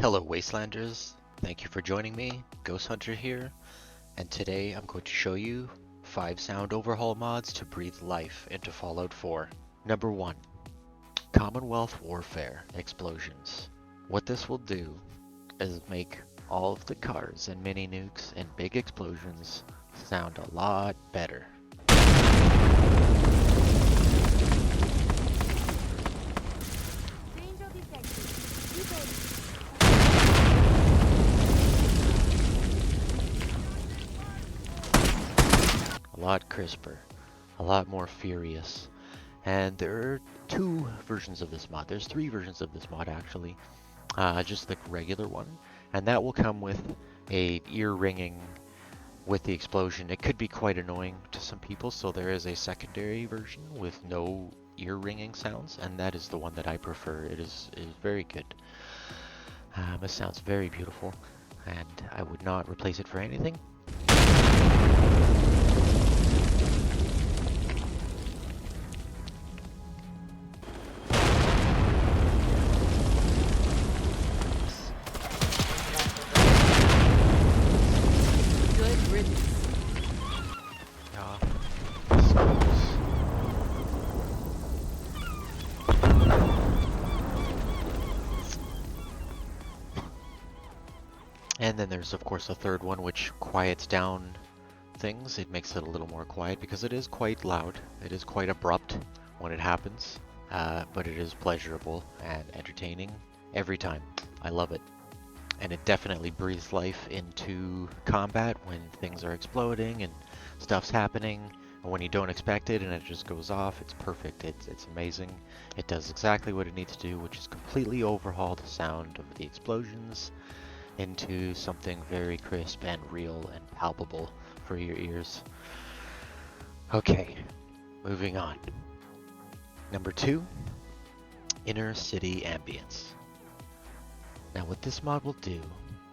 Hello Wastelanders, thank you for joining me, Ghost Hunter here, and today I'm going to show you 5 sound overhaul mods to breathe life into Fallout 4. Number 1. Commonwealth Warfare Explosions. What this will do is make all of the cars and mini nukes and big explosions sound a lot better. A lot crisper, a lot more furious. And there are 2 versions of this mod. There's 3 versions of this mod actually. Just the regular one, and that will come with a ear ringing with the explosion. It could be quite annoying to some people, so there is a secondary version with no ear ringing sounds, and that is the one that I prefer. It is very good. It sounds very beautiful, and I would not replace it for anything. And then there's of course a third one which quiets down things. It makes it a little more quiet because it is quite loud. It is quite abrupt when it happens, but it is pleasurable and entertaining every time. I love it. And it definitely breathes life into combat when things are exploding and stuff's happening. And when you don't expect it and it just goes off, it's perfect. It's amazing. It does exactly what it needs to do, which is completely overhaul the sound of the explosions into something very crisp and real and palpable for your ears. Okay, moving on. Number 2, Inner City Ambience. Now what this mod will do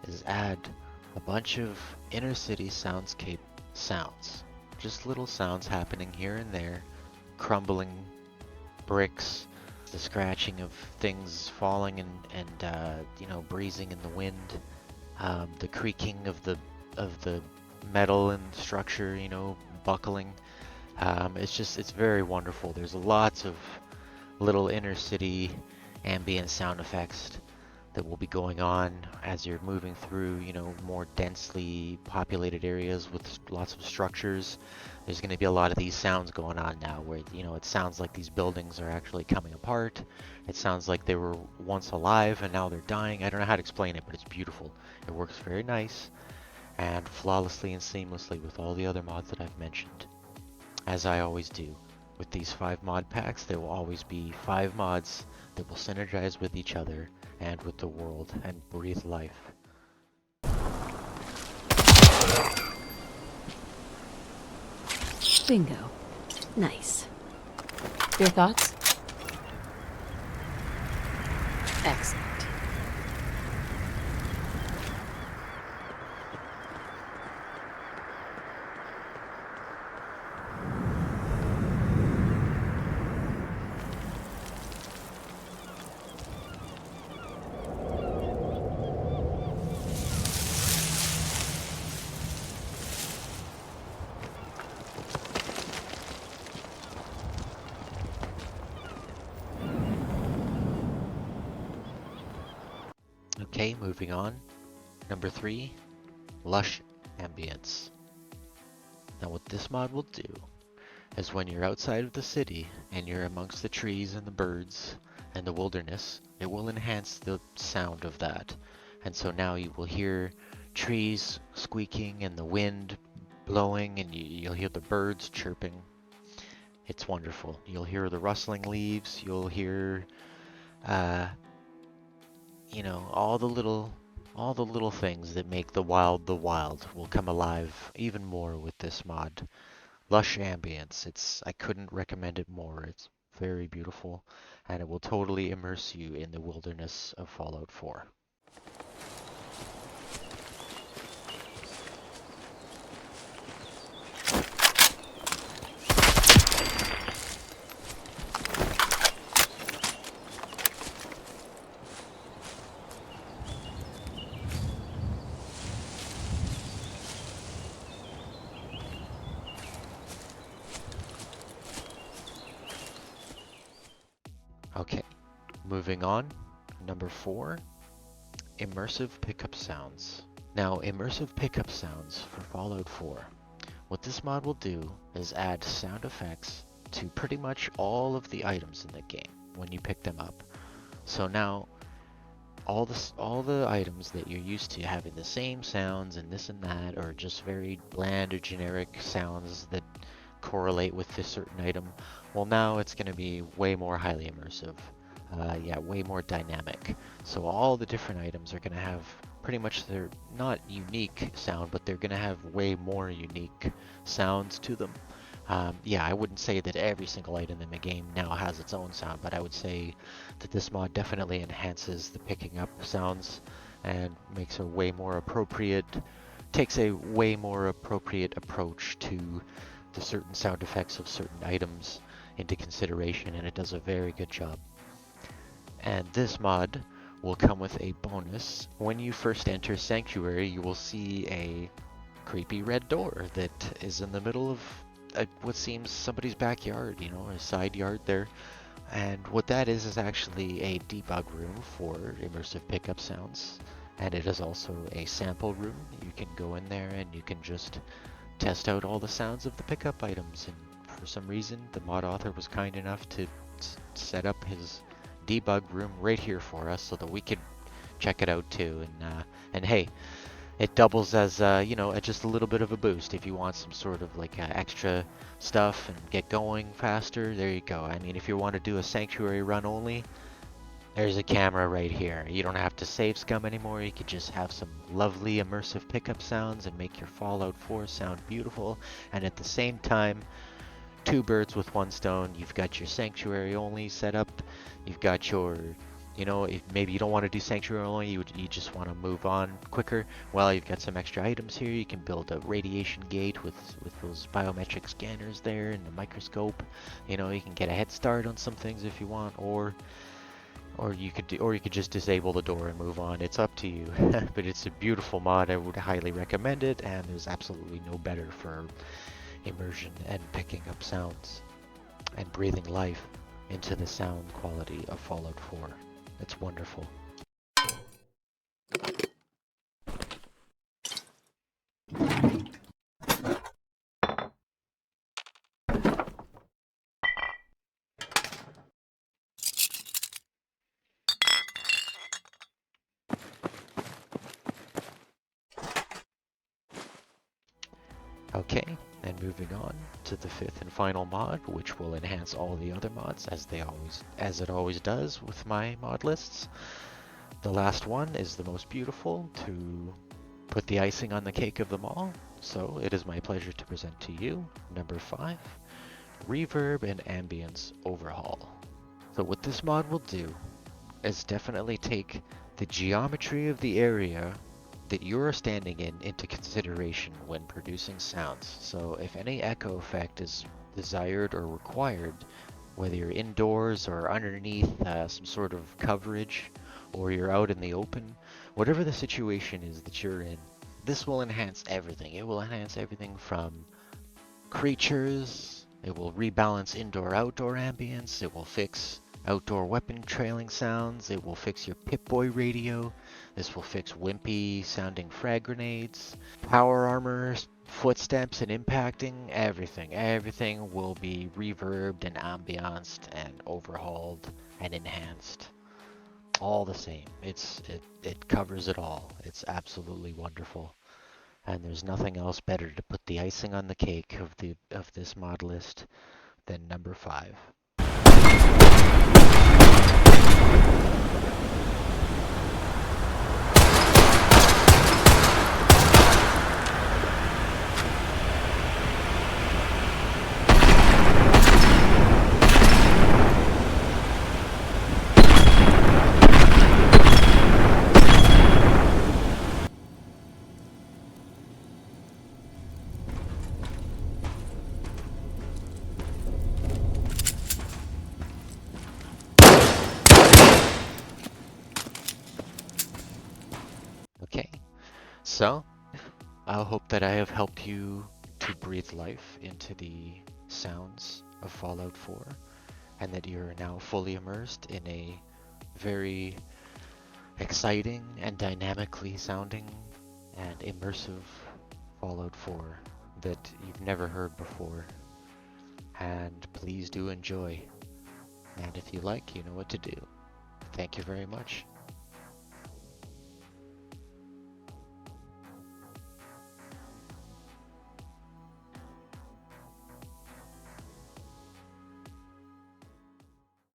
is add a bunch of inner city soundscape sounds. Just little sounds happening here and there, crumbling bricks, the scratching of things falling and you know, breezing in the wind, the creaking of the metal and structure, you know, buckling. It's very wonderful. There's lots of little inner city ambient sound effects that will be going on as you're moving through, you know, more densely populated areas with lots of structures. There's going to be a lot of these sounds going on now where, you know, it sounds like these buildings are actually coming apart. It sounds like they were once alive and now they're dying. I don't know how to explain it, but it's beautiful. It works very nice and flawlessly and seamlessly with all the other mods that I've mentioned. As I always do with these 5 mod packs, there will always be 5 mods that will synergize with each other and with the world and breathe life. Bingo. Nice. Your thoughts? Excellent. Okay, moving on. Number 3, Lush Ambiance. Now what this mod will do is when you're outside of the city and you're amongst the trees and the birds and the wilderness, it will enhance the sound of that. And so now you will hear trees squeaking and the wind blowing, and you'll hear the birds chirping. It's wonderful. You'll hear the rustling leaves. You'll hear you know, all the little things that make the wild will come alive even more with this mod. Lush Ambience. I couldn't recommend it more. It's very beautiful and it will totally immerse you in the wilderness of Fallout 4. Moving on, number 4, immersive pickup sounds. Now, immersive pickup sounds for Fallout 4. What this mod will do is add sound effects to pretty much all of the items in the game when you pick them up. So now, all the items that you're used to having the same sounds and this and that, or just very bland or generic sounds that correlate with this certain item, well, now it's going to be way more highly immersive. Yeah, way more dynamic. So all the different items are going to have pretty much their not unique sound, but they're going to have way more unique sounds to them. Yeah, I wouldn't say that every single item in the game now has its own sound, but I would say that this mod definitely enhances the picking up sounds and makes a way more appropriate, takes a way more appropriate approach to the certain sound effects of certain items into consideration, and it does a very good job. And this mod will come with a bonus. When you first enter Sanctuary, you will see a creepy red door that is in the middle of what seems somebody's backyard, you know, a side yard there. And what that is actually a debug room for immersive pickup sounds. And it is also a sample room. You can go in there and you can just test out all the sounds of the pickup items. And for some reason, the mod author was kind enough to set up his debug room right here for us so that we could check it out too. And hey, it doubles as you know, just a little bit of a boost if you want some sort of like extra stuff and get going faster. There you go. I mean, if you want to do a Sanctuary run only, there's a camera right here. You don't have to save scum anymore. You could just have some lovely immersive pickup sounds and make your Fallout 4 sound beautiful. And at the same time, 2 birds with 1 stone. You've got your Sanctuary only set up. You've got your, you know, if maybe you don't want to do Sanctuary only, you just want to move on quicker. Well, you've got some extra items here. You can build a radiation gate with those biometric scanners there and the microscope. You know, you can get a head start on some things if you want, or you could just disable the door and move on. It's up to you. But it's a beautiful mod. I would highly recommend it, and there's absolutely no better for immersion and picking up sounds and breathing life into the sound quality of Fallout 4. It's wonderful. Okay, and moving on to the 5th and final mod, which will enhance all the other mods as it always does with my mod lists. The last one is the most beautiful to put the icing on the cake of them all. So it is my pleasure to present to you number 5, Reverb and Ambience Overhaul. So what this mod will do is definitely take the geometry of the area that you're standing in into consideration when producing sounds. So if any echo effect is desired or required, whether you're indoors or underneath some sort of coverage, or you're out in the open, whatever the situation is that you're in, this will enhance everything. It will enhance everything from creatures, it will rebalance indoor-outdoor ambience, it will fix outdoor weapon trailing sounds, it will fix your Pip-Boy radio, this will fix wimpy sounding frag grenades, power armor, footsteps and impacting, everything. Everything will be reverbed and ambianced and overhauled and enhanced. All the same. It covers it all. It's absolutely wonderful. And there's nothing else better to put the icing on the cake of this mod list than number 5. Okay, so I hope that I have helped you to breathe life into the sounds of Fallout 4, and that you're now fully immersed in a very exciting and dynamically sounding and immersive Fallout 4 that you've never heard before. And please do enjoy. And if you like, you know what to do. Thank you very much.